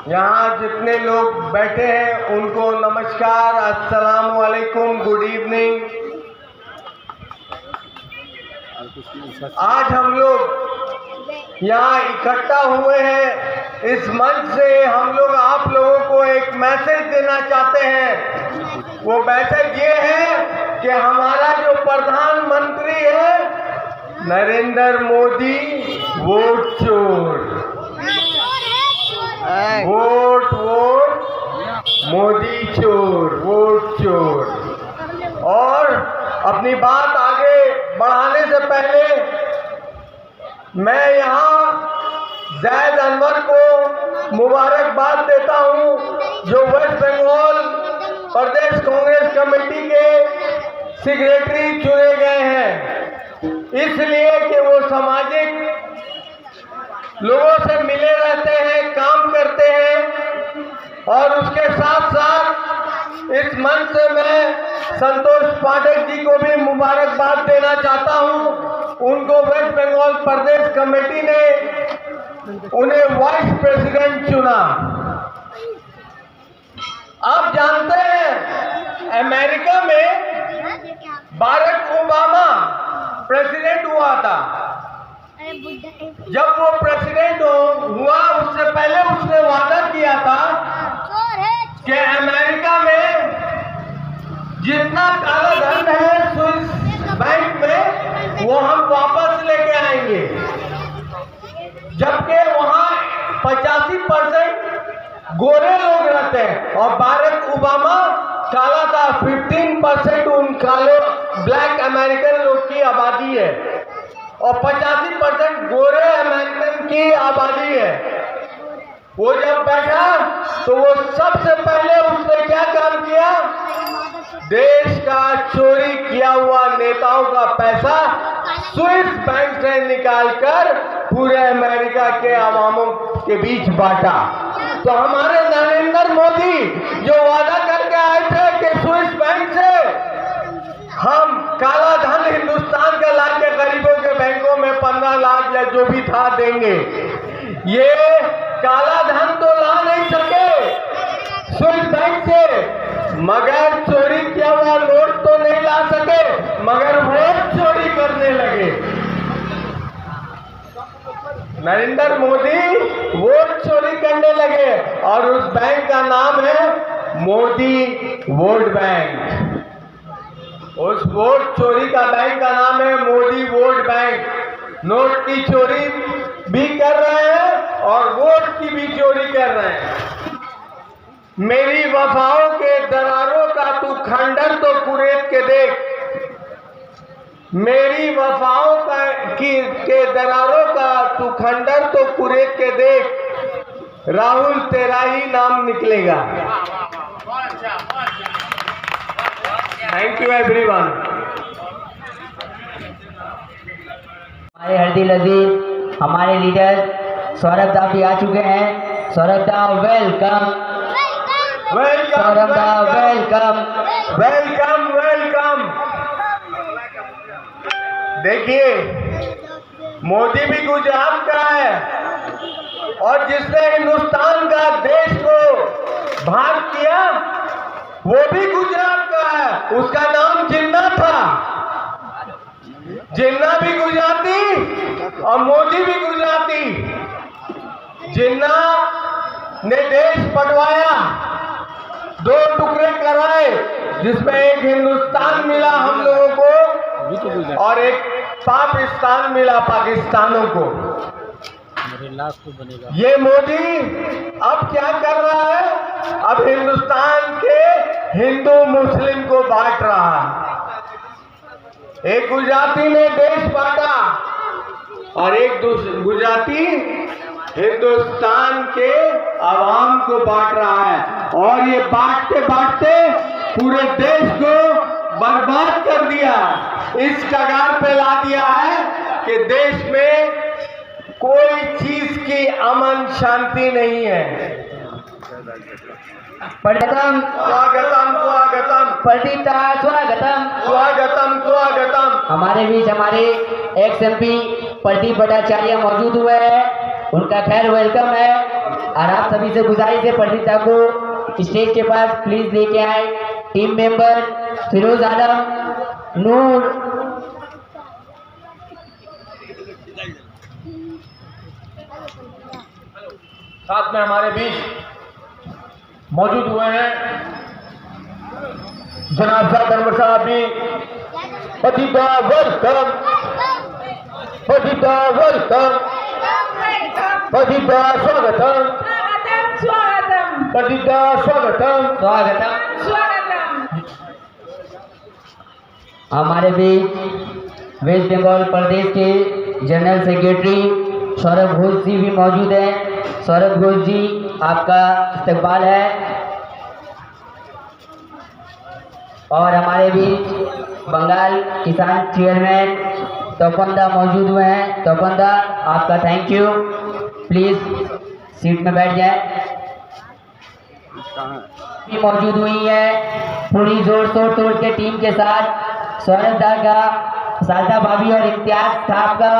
यहाँ जितने लोग बैठे हैं उनको नमस्कार, अस्सलाम वालेकुम, गुड इवनिंग। आज हम लोग यहाँ इकट्ठा हुए हैं। इस मंच से हम लोग आप लोगों को एक मैसेज देना चाहते हैं। वो मैसेज ये है कि हमारा जो प्रधानमंत्री है नरेंद्र मोदी वोट चोर, वोट मोदी चोर, वोट चोर। और अपनी बात आगे बढ़ाने से पहले मैं यहाँ जैद अनवर को मुबारकबाद देता हूँ जो वेस्ट बंगाल प्रदेश कांग्रेस कमेटी के सेक्रेटरी चुने गए हैं, इसलिए कि वो सामाजिक लोगों से मिले रहते हैं, काम करते हैं। और उसके साथ साथ इस मंच से मैं संतोष पाठक जी को भी मुबारकबाद देना चाहता हूं। उनको वेस्ट बंगाल प्रदेश कमेटी ने उन्हें वाइस प्रेसिडेंट चुना। आप जानते हैं अमेरिका में बाराक ओबामा प्रेसिडेंट हुआ था। जब वो प्रेसिडेंट हुआ उससे पहले उसने वादा किया था कि अमेरिका में जितना काला धन है स्विस बैंक में वो हम वापस लेके आएंगे, जबकि वहाँ 85% गोरे लोग रहते हैं और बाराक ओबामा काला था। 15% उन काले ब्लैक अमेरिकन लोग की आबादी है और 85% गोरे अमेरिकन की आबादी है। वो जब बैठा तो वो सबसे पहले उसने क्या काम किया, देश का चोरी किया हुआ नेताओं का पैसा स्विस बैंक से निकालकर पूरे अमेरिका के अवामों के बीच बांटा। तो हमारे नरेंद्र मोदी जो वादा करके आए थे कि स्विस बैंक से हम काला धन हिंदुस्तान का ला के गरीबों के बैंकों में 15 लाख या जो भी था देंगे, ये काला धन तो ला नहीं सके स्विस बैंक से, मगर चोरी किया हुआ नोट तो नहीं ला सके, मगर वोट चोरी करने लगे। नरेंद्र मोदी वोट चोरी करने लगे और उस बैंक का नाम है मोदी वोट बैंक। उस वोट चोरी का बैंक का नाम है मोदी वोट बैंक। नोट की चोरी भी कर रहे हैं और वोट की भी चोरी कर रहे हैं। मेरी वफाओं के दरारों का तू खंडर तो कुरेद के देख, मेरी वफाओं के दरारों का तू खंडर तो कुरेद के देख, राहुल तेरा ही नाम निकलेगा। Thank you everyone. हमारे हरदिल अजीज हमारे लीडर सौरभ दा भी आ चुके हैं। सौरभ दा वेलकम, सौरभ दा वेलकम, वेलकम वेलकम। देखिए मोदी भी गुजरात का है और जिसने हिंदुस्तान का देश को भाग किया वो भी गुजरात का है। उसका नाम जिन्ना था। जिन्ना भी गुजराती और मोदी भी गुजराती। जिन्ना ने देश बंटवाया, 2 टुकड़े कराए, जिसमें एक हिंदुस्तान मिला हम लोगों को और एक पाकिस्तान मिला पाकिस्तानों को। ये मोदी अब क्या कर रहा है, अब हिंदुस्तान के हिंदू मुस्लिम को बांट रहा है। एक गुजराती ने देश बांटा और एक गुजराती हिंदुस्तान के आवाम को बांट रहा है और ये बांटते बांटते पूरे देश को बर्बाद कर दिया, इस कगार पे ला दिया है कि देश में कोई चीज की अमन शांति नहीं है। स्वागतम स्वागतम स्वागतम, प्रदीप्ता स्वागतम, स्वागतम स्वागतम। हमारे बीच हमारे एक्स MP प्रदीप भट्टाचार्य मौजूद हुए हैं, उनका खैर वेलकम है। और आप सभी से गुजारिश है प्रदीप्ता को स्टेज के पास प्लीज लेके आए। टीम मेंबर फिरोज आलम, नूर, साथ में हमारे बीच मौजूद हुए हैं जनाब साहब अनवर साहब भी। पतिता वेलकम, पतिता वेलकम, पतिता स्वागतम, पतिता स्वागतम, स्वागतम। हमारे बीच वेस्ट बंगाल प्रदेश के जनरल सेक्रेटरी सौरभ घोष जी भी मौजूद हैं। सौरभ घोष जी, आपका इस्तकबाल है। और हमारे बीच बंगाल किसान चेयरमैन तोपंदा मौजूद हुए हैं। तोपंदा, आपका थैंक यू। प्लीज सीट में बैठ जाए। भी मौजूद हुई है पूरी जोर शोर तोड़ के टीम के साथ सौरभ दा का, सारदा भाभी और इम्तियाज साहब का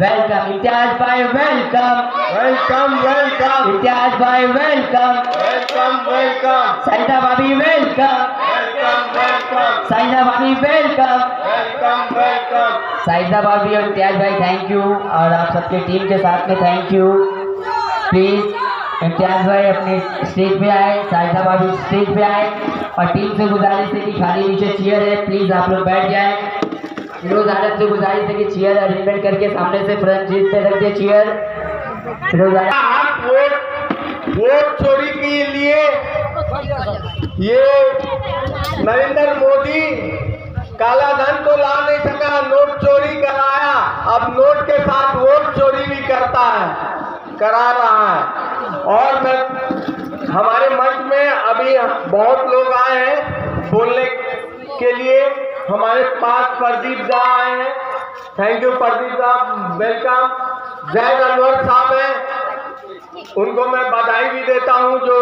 वेलकम। इम्तियाज भाई वेलकम, वेलकम, वेलकम, इम्तियाज भाई वेलकम, वेलकम, वेलकम, सारदा भाभी वेलकम, वेलकम, वेलकम, साइदा भाभी वेलकम, वेलकम, वेलकम। साइदा भाभी और इम्तियाज भाई थैंक यू। और आप सबके टीम के साथ में थैंक यू। प्लीज इम्तियाज भाई अपने स्टेज पे आए, साइदा भाभी स्टेज पे आए। और टीम से गुजारिश है कि खाली नीचे चेयर है, प्लीज आप लोग बैठ जाएं। फिरोज आलम से गुजारिश है कि चेयर अरेंजमेंट करके सामने से फ्रंट सीट पे रख दिए चेयर। फिरोज आलम, आप वोट चोरी के लिए ये नरेंद्र मोदी काला धन तो ला नहीं सका, नोट चोरी कराया। अब नोट के साथ वोट चोरी भी करा रहा है। और मैं हमारे मंच में अभी बहुत लोग आए हैं बोलने के लिए। हमारे पास प्रदीप दा आए हैं। थैंक यू प्रदीप साहब, वेलकम। जैद अनवर साहब हैं, उनको मैं बधाई भी देता हूं जो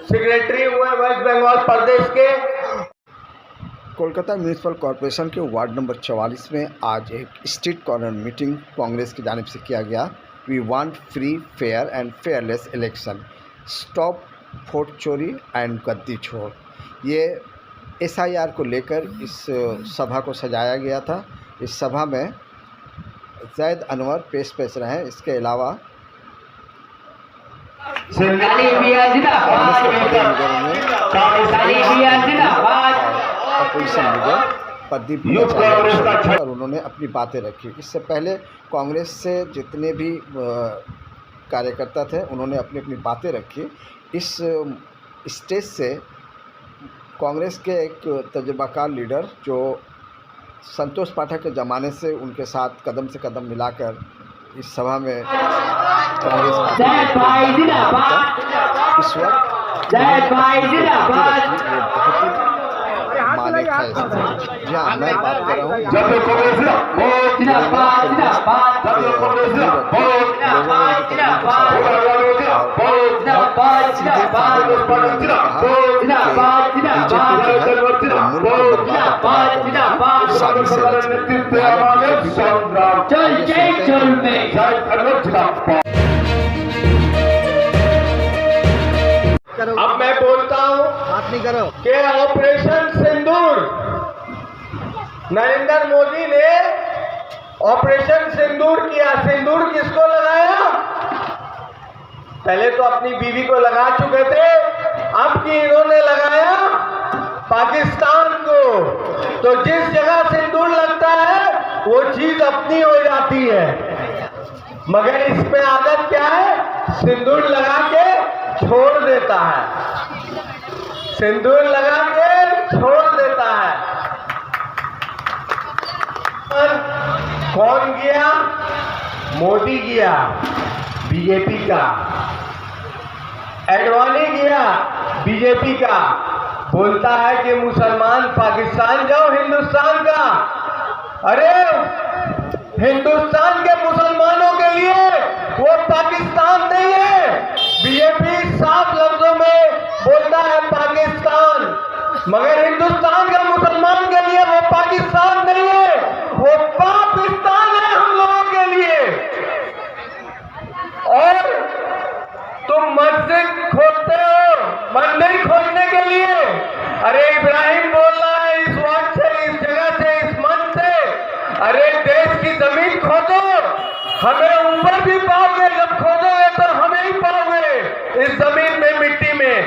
सेक्रेटरी हुए वेस्ट बंगाल प्रदेश के। कोलकाता म्यूनिसिपल कॉरपोरेशन के वार्ड नंबर 44 में आज एक स्ट्रीट कॉर्नर मीटिंग कांग्रेस की जानिब से किया गया। We want free, fair and fearless election, stop vote चोरी एंड गद्दी छोड़। ये SIR को लेकर इस सभा को सजाया गया था। इस सभा में जैद अनवर पेश रहे। इसके अलावा अपोजिशन लीडर प्रदीप और उन्होंने अपनी बातें रखी। इससे पहले कांग्रेस से जितने भी कार्यकर्ता थे उन्होंने अपनी अपनी बातें रखी। इस स्टेज से कांग्रेस के एक तजुर्बाकार लीडर जो संतोष पाठक के ज़माने से उनके साथ कदम से कदम मिलाकर इस सभा में कांग्रेस इस वक्त माने जहाँ मैं बात कर रहा हूँ अब मैं बोलता हूँ कि ऑपरेशन सिंदूर, नरेंद्र मोदी ने ऑपरेशन सिंदूर किया। सिंदूर किसको लगाया? पहले तो अपनी बीवी को लगा चुके थे, अब की इन्होंने लगाया पाकिस्तान को। तो जिस जगह सिंदूर लगता है वो चीज अपनी हो जाती है। मगर इसमें आदत क्या है? सिंदूर लगा के छोड़ देता है, सिंदूर लगा के छोड़ देता है। कौन गया? मोदी गया बीजेपी का, एडवाणी गया बीजेपी का। बोलता है कि मुसलमान पाकिस्तान जाओ हिंदुस्तान का। अरे हिंदुस्तान के मुसलमानों के लिए वो पाकिस्तान नहीं है। बीजेपी साफ लफ्जों में बोलता है पाकिस्तान, मगर हिंदुस्तान के मुसलमान के लिए वो पाकिस्तान नहीं है, वो पाकिस्तान है हम लोगों के लिए। और मस्जिद खोदते हो मंदिर खोदने के लिए। अरे इब्राहिम बोल रहा है इस वक्त से, इस जगह से, इस मंच से, अरे देश की जमीन खोदो, हमें ऊपर भी पाओगे, जब खोदोगे तो हमें ही पाओगे इस जमीन में, मिट्टी में।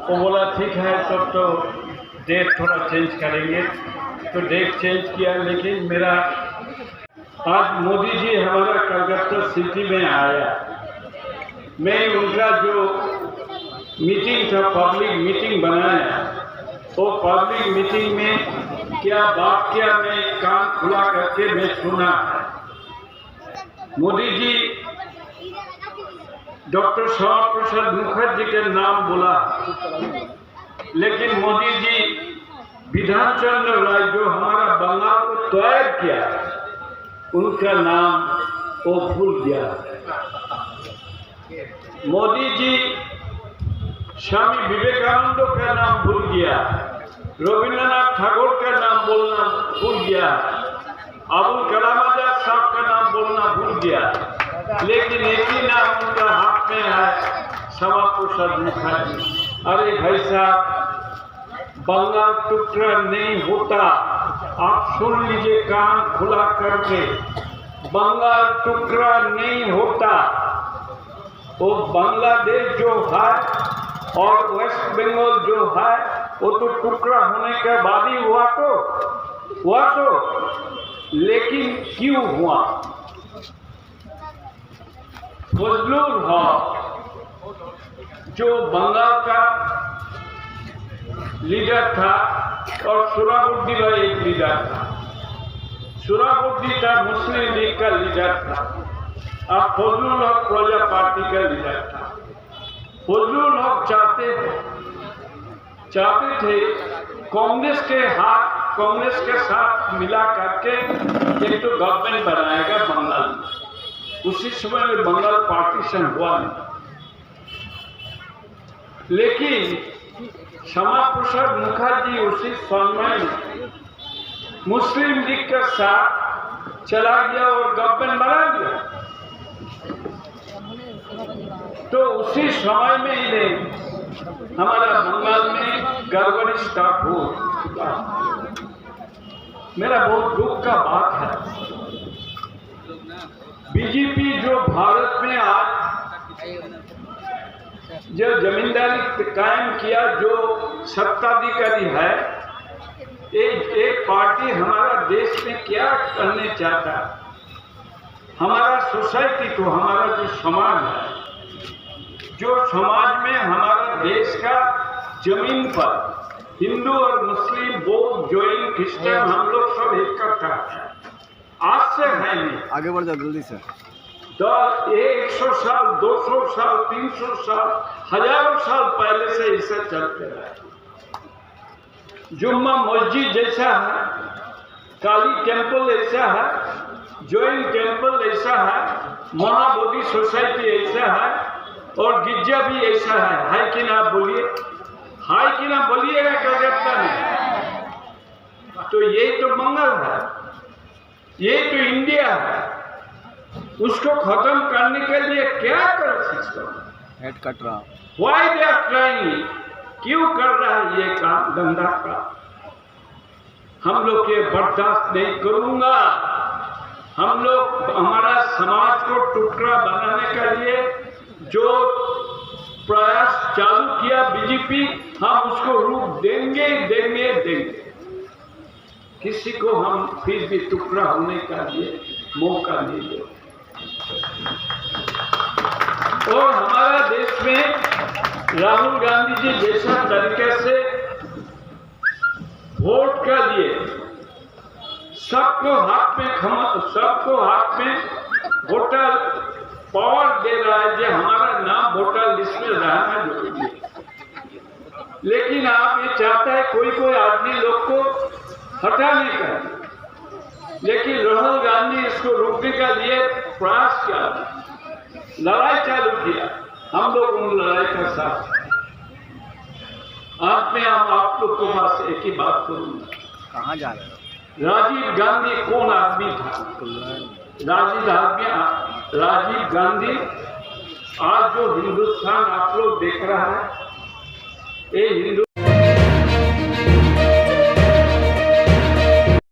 वो बोला ठीक है तब तो डेट थोड़ा चेंज करेंगे, तो डेट चेंज किया। लेकिन मेरा आज मोदी जी हमारा कलकत्ता सिटी में आया, मैं उनका जो मीटिंग था, पब्लिक मीटिंग बनाया, वो पब्लिक मीटिंग में क्या बात किया मैं कान खुला करके मैं सुना। मोदी जी डॉक्टर श्यामा प्रसाद मुखर्जी के नाम बोला, लेकिन मोदी जी विधान चंद्र राय जो हमारा बंगाल को तैयार किया, उनका नाम वो भूल गया। मोदी जी स्वामी विवेकानंद का नाम भूल गया, रविंद्रनाथ ठाकुर का नाम बोलना भूल गया, अबुल कलाम आजाद साहब का नाम बोलना भूल गया, लेकिन एक ही नाम उनका हाथ में है, श्यामा प्रसाद मुखर्जी। अरे भाई साहब, बंगाल टुकड़ा नहीं होता, आप सुन लीजिए कान खुला करके, बंगाल टुकड़ा नहीं होता। वो बांग्लादेश जो है और वेस्ट बंगाल जो है वो तो टुकड़ा होने के बाद ही हुआ तो, लेकिन क्यों हुआ? फजलुल हक जो बंगाल का लीडर था और सुराबुद्दीन एक लीडर था, सुराबुद्दीन था मुस्लिम लीग का लीडर था, और फजलुल हक प्रजा पार्टी का लीडर था। फजलुल हक चाहते थे कांग्रेस के साथ मिला करके एक तो गवर्नमेंट बनाएगा बंगाल में। उसी समय में बंगाल पार्टीशन हुआ नहीं, लेकिन श्यामा प्रसाद मुखर्जी उसी समय में मुस्लिम लीग के साथ चला गया और गवर्नमेंट बना गया। तो उसी समय में ही हमारा बंगाल में गड़बड़ी स्टार्ट हो चुका। मेरा बहुत दुख का बात है, बीजेपी जो भारत में आज जो जमींदारी कायम किया, जो सत्ताधिकारी है, एक पार्टी हमारा देश में क्या करने चाहता है, हमारा सोसाइटी को, हमारा जो समाज है, जो समाज में हमारा देश का जमीन पर हिंदू और मुस्लिम, बौद्ध, जैन, क्रिश्चियन, हम लोग सब इकट्ठा है। आज से है नहीं, आगे बढ़ जाओ जल्दी से। 100 साल, 200 साल, 300 साल, हजारों साल पहले से इसे चलते रहे। जुम्मा मस्जिद जैसा है, काली टेम्पल ऐसा है, जैन टेम्पल ऐसा है, महाबोधि सोसाइटी ऐसा है, और गिरजा भी ऐसा है कि ना बोलिए, हाय कि ना बोलिएगा कलकत्ता में। तो यही तो मंगल है, यही तो इंडिया है। उसको खत्म करने के लिए क्या कर सिस्टम हेड कट रहा, वाई दे आर ट्राइंग, क्यों कर रहा है ये काम धंधा का? हम लोग ये बर्दाश्त नहीं करूंगा। हम लोग हमारा समाज को टुकड़ा बनाने के लिए जो प्रयास चालू किया बीजेपी, हम उसको रूप देंगे। किसी को हम फिर भी टुकड़ा होने का लिए मौका नहीं देंगे। और हमारा देश में राहुल गांधी जी जैसा तरीके से वोट का लिए सबको हाथ में वोटर पावर दे रहा है, जो हमारा नाम वोटर लिस्ट में रहना जरूरी है। लेकिन आप ये चाहता है कोई आदमी लोग को हटाने का, लेकिन राहुल गांधी इसको रोकने का लिए प्रयास किया, लड़ाई चालू किया। हम लोग उन लड़ाई का साथ आप लोग के पास एक ही बात करूंगा, कहाँ जा रहे हो? राजीव गांधी कौन आदमी था? राजीव गांधी आज जो हिंदुस्तान आप लोग देख रहा है, ये हिंदुस्तान